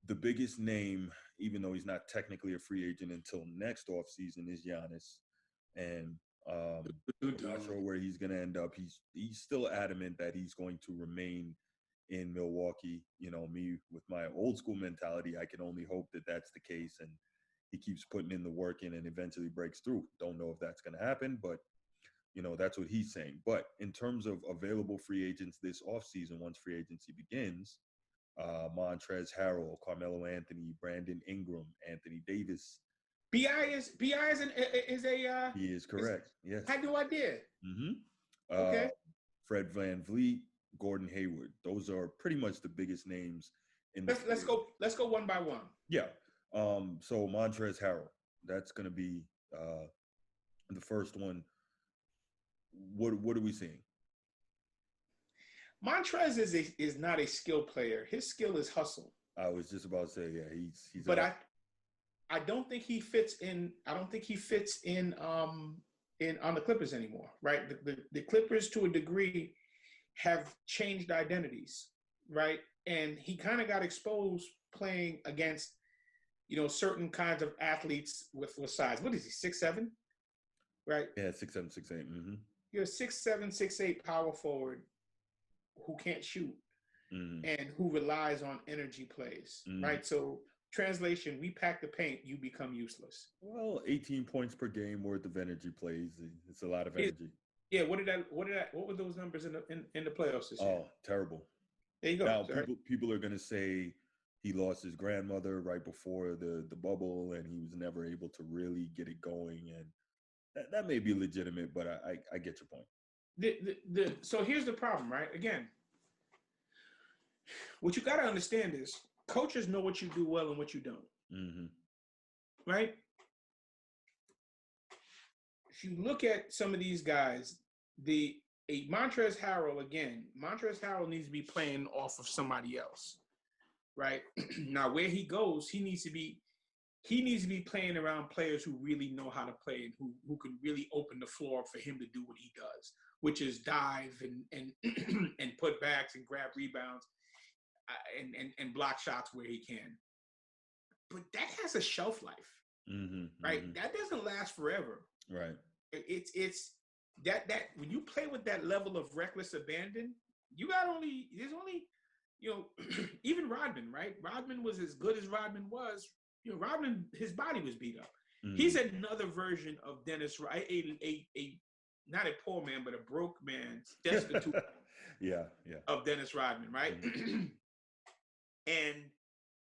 the biggest name, even though he's not technically a free agent until next offseason, is Giannis. And I'm not sure where he's going to end up. He's still adamant that he's going to remain in Milwaukee. You know, me with my old school mentality, I can only hope that that's the case, and he keeps putting in the work in and eventually breaks through. Don't know if that's going to happen, but that's what he's saying. But in terms of available free agents this offseason, once free agency begins, Montrezl Harrell, Carmelo Anthony, Brandon Ingram, Anthony Davis. Bi is a He is is correct. Yes. had no idea. Mm-hmm. Okay, Fred Van Vliet, Gordon Hayward. Those are pretty much the biggest names in the let's field. go one by one. Yeah. So Montrezl Harrell, that's going to be the first one. What are we seeing? Montrez is not a skill player. His skill is hustle. I was just about to say, yeah, he's But I don't think he fits in. I don't think he fits in on the Clippers anymore. Right. The Clippers to a degree have changed identities. Right. And he kind of got exposed playing against certain kinds of athletes with size. What is he, 6'7"? Right. Yeah, 6'7", 6'8". Mm-hmm. You're a 6'7", 6'8" power forward who can't shoot Mm-hmm. and who relies on energy plays, Mm-hmm. right? So translation, we pack the paint, you become useless. Well, 18 points per game worth of energy plays. It's a lot of energy. Yeah, what were those numbers in the playoffs this year? Oh, terrible. There you go. Now people are gonna say he lost his grandmother right before the bubble, and he was never able to really get it going, and that may be legitimate, but I get your point. So here's the problem, right? Again, what you got to understand is coaches know what you do well and what you don't. Mm-hmm. Right? If you look at some of these guys, Montrezl Harrell needs to be playing off of somebody else. Right? Now, where he goes, he needs to be playing around players who really know how to play and who can really open the floor for him to do what he does, which is dive and and put backs and grab rebounds and block shots where he can. But that has a shelf life, Mm-hmm. right? Mm-hmm. That doesn't last forever. Right. It's that when you play with that level of reckless abandon, there's only even Rodman, right? Rodman was as good as Rodman was. Rodman, his body was beat up. Mm-hmm. He's another version of Dennis, right? A not a poor man, but a broke man, destitute. Yeah. Of Dennis Rodman, right? Mm-hmm. And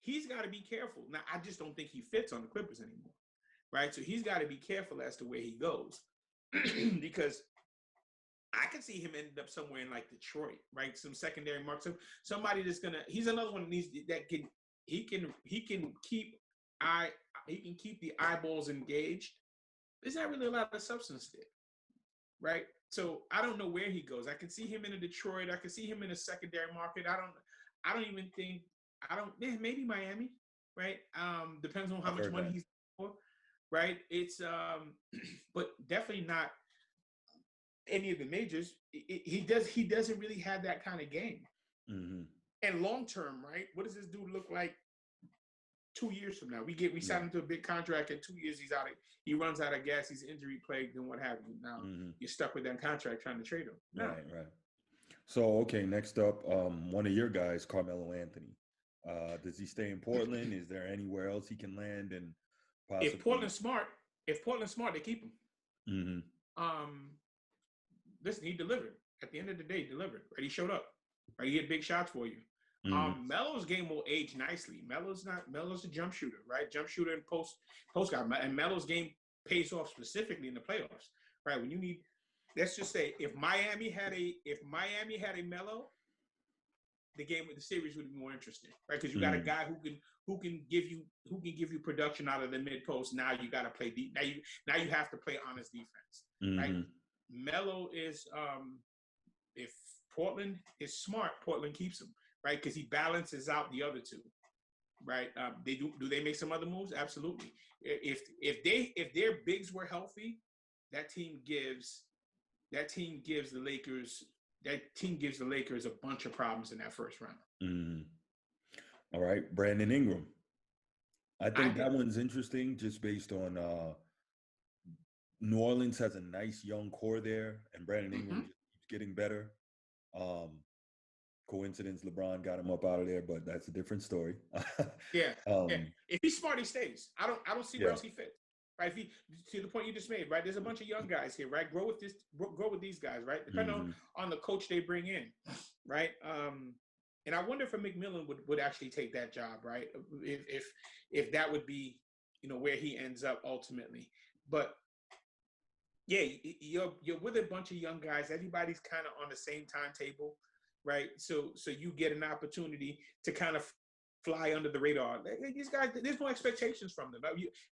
he's got to be careful. Now, I just don't think he fits on the Clippers anymore, right? So he's got to be careful as to where he goes, because I can see him ending up somewhere in like Detroit, right? Some secondary mark, somebody that's he's another one that can keep the eyeballs engaged. There's not really a lot of substance there, right? So I don't know where he goes. I can see him in a Detroit. I can see him in a secondary market. Maybe Miami, right? Depends on how much money he's for, right? It's but definitely not any of the majors. He doesn't really have that kind of game. Mm-hmm. And long term, right? What does this dude look like 2 years from now? We signed him to a big contract. In 2 years, he runs out of gas. He's injury plagued, and what have you. Now you're stuck with that contract trying to trade him. No. Right. So okay, next up, one of your guys, Carmelo Anthony. Does he stay in Portland? Is there anywhere else he can land? And possibly... if Portland's smart, they keep him. Mm-hmm. Listen, he delivered. At the end of the day, he delivered. Right, he showed up. Right, he hit big shots for you. Mm-hmm. Melo's game will age nicely. Melo's a jump shooter, right? Jump shooter and post guy. And Melo's game pays off specifically in the playoffs, right? When you need let's just say if Miami had a Melo, the series would be more interesting, right? Because you got a guy who can give you production out of the mid post. Now you got to play deep. Now you have to play honest defense, right? Melo is if Portland is smart, Portland keeps him, right? Because he balances out the other two, right? Do they make some other moves? Absolutely. If their bigs were healthy, that team gives the Lakers a bunch of problems in that first round. All right, Brandon Ingram. I think that one's interesting just based on New Orleans has a nice young core there, and Brandon Ingram just keeps getting better. Coincidence, LeBron got him up out of there, but that's a different story. Yeah. If he's smart, he stays. I don't see where else he fits. Right? If he, to the point you just made, right? There's a bunch of young guys here, right? Grow with these guys, right? Depending on the coach they bring in, right? And I wonder if McMillan would actually take that job, right? If that would be, where he ends up ultimately. But yeah, you're with a bunch of young guys. Everybody's kind of on the same timetable, right? So you get an opportunity to kind of fly under the radar. These guys, there's no expectations from them.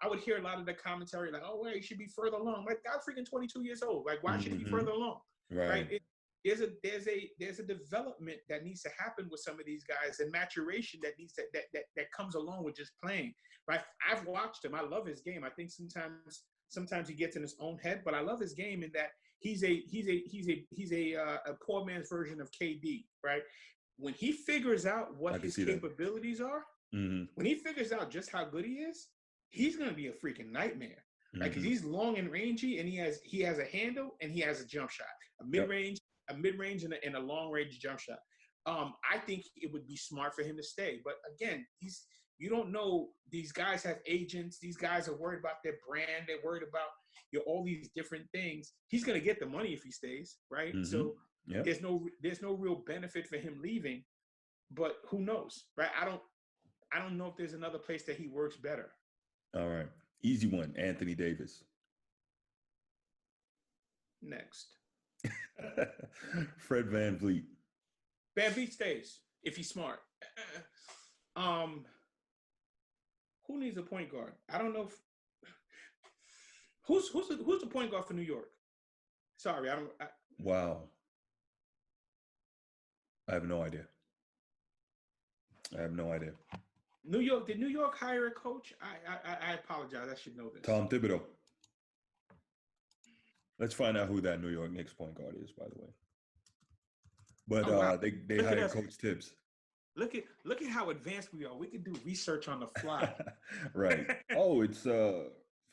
I would hear a lot of the commentary like, "Oh, well, he should be further along." Like, God's freaking 22 years old. Like, why should he be further along? Right? There's a development that needs to happen with some of these guys, and maturation that comes along with just playing. Right? I've watched him. I love his game. I think sometimes he gets in his own head, but I love his game in that he's a poor man's version of KD. Right? When he figures out what his capabilities are, when he figures out just how good he is, he's going to be a freaking nightmare, right? Because he's long and rangy, and he has a handle and he has a jump shot, a mid range, and a long range jump shot. I think it would be smart for him to stay, but again, you don't know. These guys have agents. These guys are worried about their brand. They're worried about all these different things. He's going to get the money if he stays, right? So. Yep. There's no real benefit for him leaving, but who knows, right? I don't know if there's another place that he works better. All right, easy one, Anthony Davis. Next, Fred VanVleet. VanVleet stays if he's smart. Who needs a point guard? I don't know. Who's the point guard for New York? Sorry, Wow. I have no idea. New York, did New York hire a coach? I apologize. I should know this. Tom Thibodeau. Let's find out who that New York Knicks point guard is, by the way. But wow. They hired Coach Tibbs. Look at how advanced we are. We can do research on the fly. Right. Oh, it's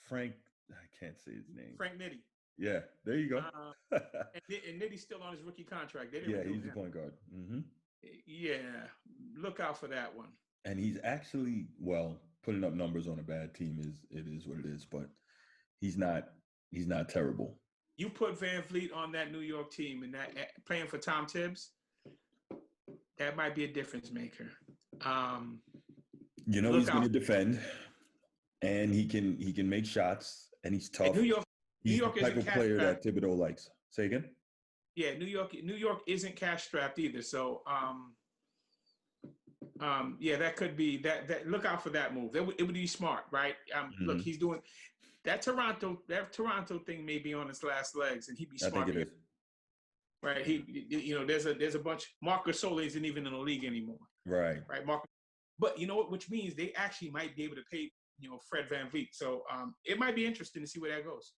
Frank. I can't say his name. Frank Nitti. Yeah, there you go. and Nitty's still on his rookie contract. He's the point guard. Yeah, look out for that one. And he's actually, putting up numbers on a bad team is what it is, but he's not terrible. You put VanVleet on that New York team and that playing for Tom Tibbs, that might be a difference maker. He's going to defend, and he can make shots, and he's tough. And New York the type of player that Thibodeau likes. Say again? Yeah, New York isn't cash strapped either. So, that could be that. Look out for that move. It would be smart, right? Look, he's doing that Toronto thing may be on its last legs, and he'd be smart. I think it is. Right? There's a bunch. Marc Gasol isn't even in the league anymore. Right. But you know what? Which means they actually might be able to pay Fred VanVleet. So it might be interesting to see where that goes.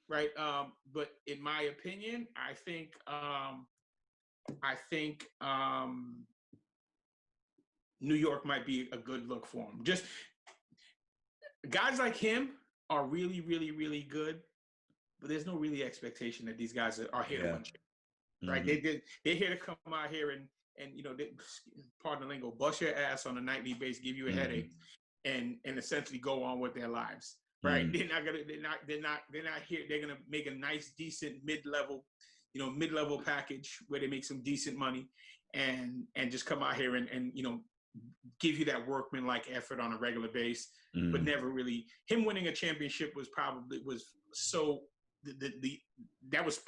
Right. But in my opinion, I think New York might be a good look for him. Just guys like him are really, really, really good, but there's no really expectation that these guys are here to win. Right. They're here to come out here and pardon the lingo, bust your ass on a nightly basis, give you a headache, and essentially go on with their lives. Right. They're not here. They're gonna make a nice, decent mid-level package where they make some decent money and just come out here and give you that workman-like effort on a regular base, but never really him winning a championship was so That was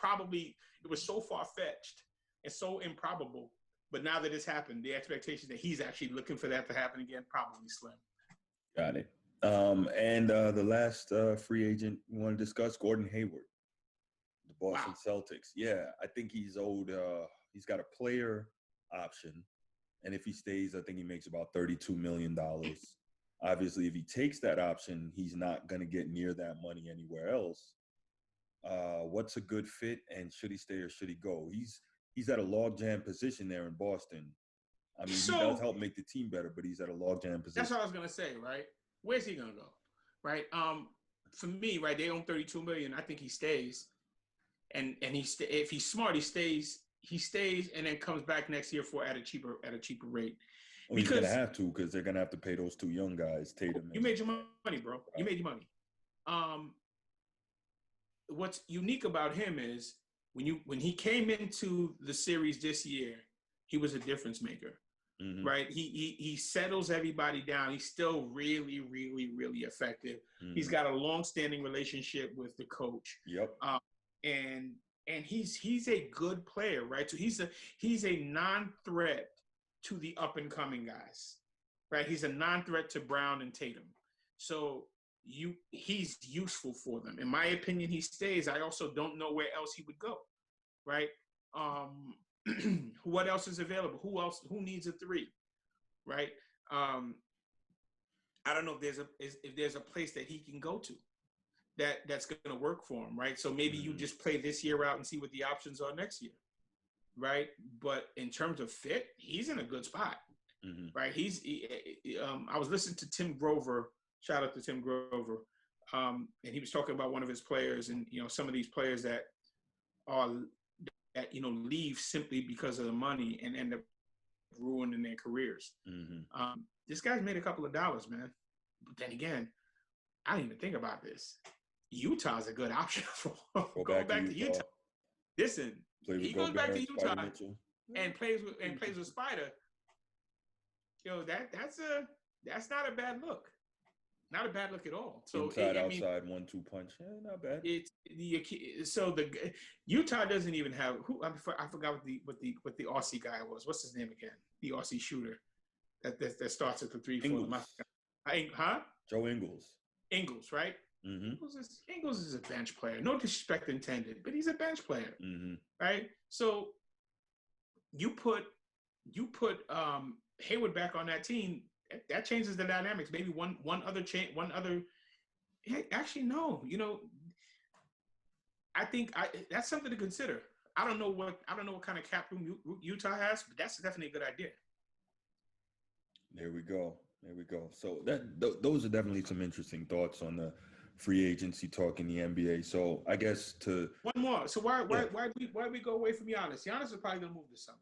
it was so far-fetched and so improbable. But now that it's happened, the expectation that he's actually looking for that to happen again, probably slim. Got it. And the last free agent we want to discuss, Gordon Hayward, the Boston Celtics. Yeah, I think he's owed. He's got a player option, and if he stays, I think he makes about $32 million. Obviously, if he takes that option, he's not going to get near that money anywhere else. What's a good fit, and should he stay or should he go? He's at a logjam position there in Boston. I mean, he does help make the team better, but he's at a logjam position. That's what I was gonna say, right? Where's he gonna go, right? For me, right, they own $32 million. I think he stays, and if he's smart, he stays, and then comes back next year at a cheaper rate. Well, he's gonna have to, because they're gonna have to pay those two young guys, Tatum. You made your money, bro. You made your money. What's unique about him is when he came into the series this year, he was a difference maker. Mm-hmm. Right, he settles everybody down. He's still really, really, really effective. Mm-hmm. He's got a long-standing relationship with the coach. Yep. And he's a good player, right? So he's a non-threat to the up-and-coming guys, right? He's a non-threat to Brown and Tatum. So he's useful for them. In my opinion, he stays. I also don't know where else he would go, right? What else is available? Who needs a three, right? I don't know if there's a place that he can go to that's going to work for him, right? So maybe you just play this year out and see what the options are next year, right? But in terms of fit, he's in a good spot, right? I was listening to Tim Grover. Shout out to Tim Grover, and he was talking about one of his players, and some of these players that leave simply because of the money and end up ruining their careers. This guy's made a couple of dollars, man. But then again, I didn't even think about this. Utah's a good option for going back to Utah. Listen, he goes back to Utah and plays with Spider. That's not a bad look. Not a bad look at all. So inside, outside, 1-2 punch. Not bad. So the Utah doesn't even have who. I forgot what the Aussie guy was. What's his name again? The Aussie shooter that starts at the 3-4. Huh? Joe Ingles. Ingles, right? Mm-hmm. Ingles is a bench player. No disrespect intended, but he's a bench player, right? So you put Hayward back on that team. That changes the dynamics. Maybe one other change. Actually, no. I think that's something to consider. I don't know what kind of cap room Utah has, but that's definitely a good idea. There we go. So those are definitely some interesting thoughts on the free agency talk in the NBA. So I guess one more. So why we go away from Giannis? Giannis is probably gonna move this summer.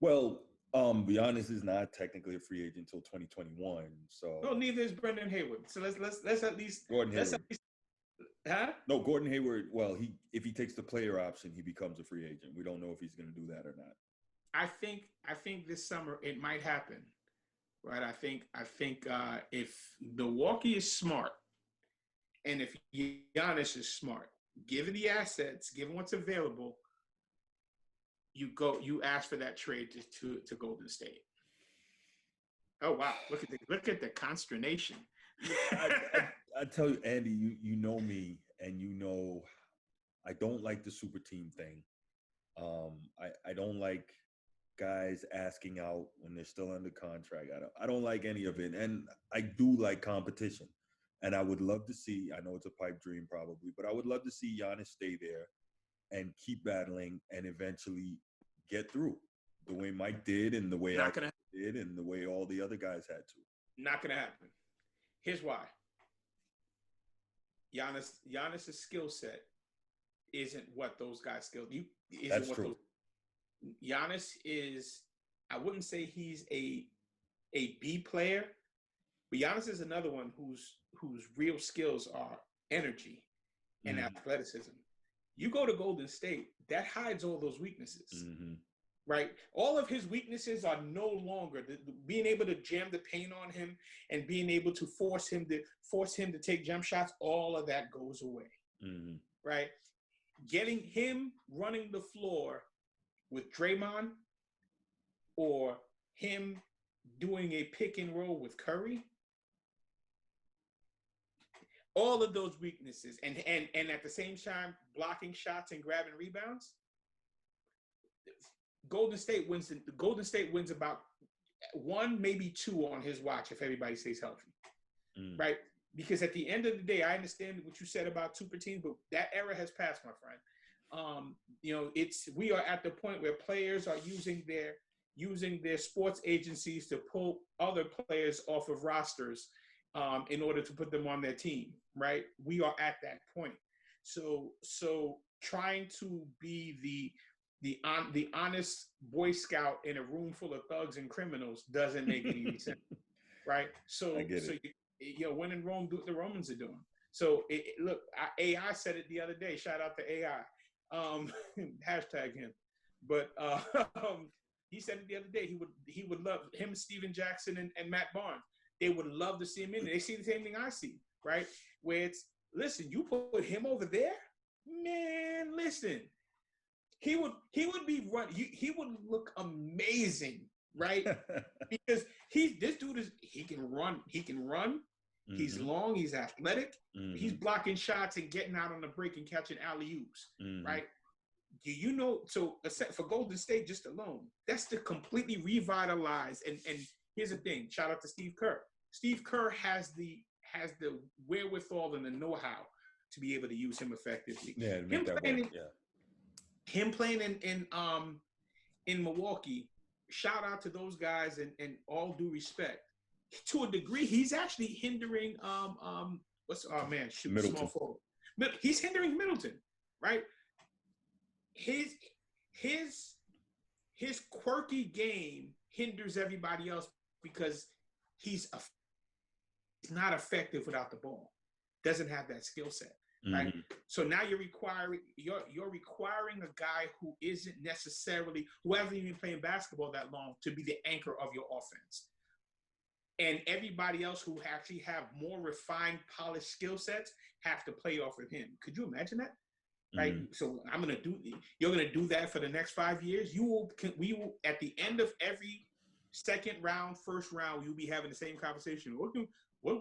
Well. Giannis is not technically a free agent until 2021. So no, neither is Brendan Hayward. So let's at least Gordon Hayward. Huh? No, Gordon Hayward. Well, if he takes the player option, he becomes a free agent. We don't know if he's going to do that or not. I think this summer it might happen, right? I think if Milwaukee is smart, and if Giannis is smart, given the assets, given what's available. You ask for that trade to Golden State. Oh wow! Look at the consternation. I tell you, Andy, you know me, and I don't like the super team thing. I don't like guys asking out when they're still under contract. I don't like any of it, and I do like competition. And I would love to see. I know it's a pipe dream probably, but I would love to see Giannis stay there and keep battling and eventually get through the way Mike did and the way I did and the way all the other guys had to. Not going to happen. Here's why. Giannis's skill set isn't what those guys skilled. That's true. Giannis is, I wouldn't say he's a B player, but Giannis is another one whose real skills are energy and athleticism. You go to Golden State, that hides all those weaknesses, right? All of his weaknesses are no longer being able to jam the paint on him and being able to force him to take jump shots. All of that goes away, right? getting him running the floor with Draymond or him doing a pick and roll with Curry, all of those weaknesses, and at the same time blocking shots and grabbing rebounds, Golden State wins about 1, maybe 2 on his watch if everybody stays healthy, right? Because at the end of the day, I understand what you said about super teams, but that era has passed, my friend. We are at the point where players are using their sports agencies to pull other players off of rosters in order to put them on their team, right? We are at that point. So trying to be the honest Boy Scout in a room full of thugs and criminals doesn't make any sense, right? So when in Rome, do what the Romans are doing. So look, AI said it the other day. Shout out to AI. Hashtag him. But he said it the other day. He would love him, Steven Jackson and Matt Barnes. They would love to see him in there. They see the same thing I see, right? Where it's, listen, you put him over there, man. Listen, he would be run. He would look amazing, right? Because he can run. He can run. Mm-hmm. He's long. He's athletic. Mm-hmm. He's blocking shots and getting out on the break and catching alley-oops, right? Do you know? So for Golden State just alone, that's to completely revitalize. And here's the thing. Shout out to Steve Kerr. Steve Kerr has the wherewithal and the know-how to be able to use him effectively. Yeah, to make that work. Him playing in Milwaukee, shout out to those guys and all due respect. To a degree, he's actually hindering Middleton. Small forward. He's hindering Middleton, right? His quirky game hinders everybody else because he's not effective without the ball. Doesn't have that skill set. Right. Mm-hmm. So now you're requiring a guy who hasn't even been playing basketball that long to be the anchor of your offense. And everybody else who actually have more refined, polished skill sets have to play off of him. Could you imagine that? Right. Mm-hmm. So you're gonna do that for the next 5 years. We will at the end of every second round, first round, you'll be having the same conversation. What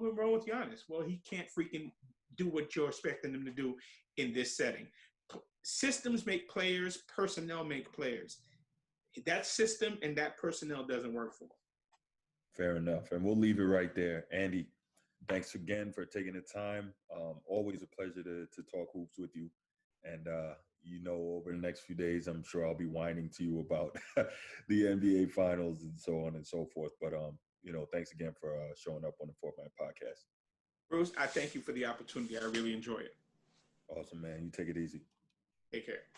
went wrong with Giannis? Well, he can't freaking do what you're expecting them to do in this setting. Systems make players, personnel make players. That system and that personnel doesn't work for them. Fair enough. And we'll leave it right there. Andy, thanks again for taking the time. Always a pleasure to talk hoops with you. And, over the next few days, I'm sure I'll be whining to you about the NBA finals and so on and so forth. But, thanks again for showing up on the Format Podcast. Bruce, I thank you for the opportunity. I really enjoy it. Awesome, man. You take it easy. Take care.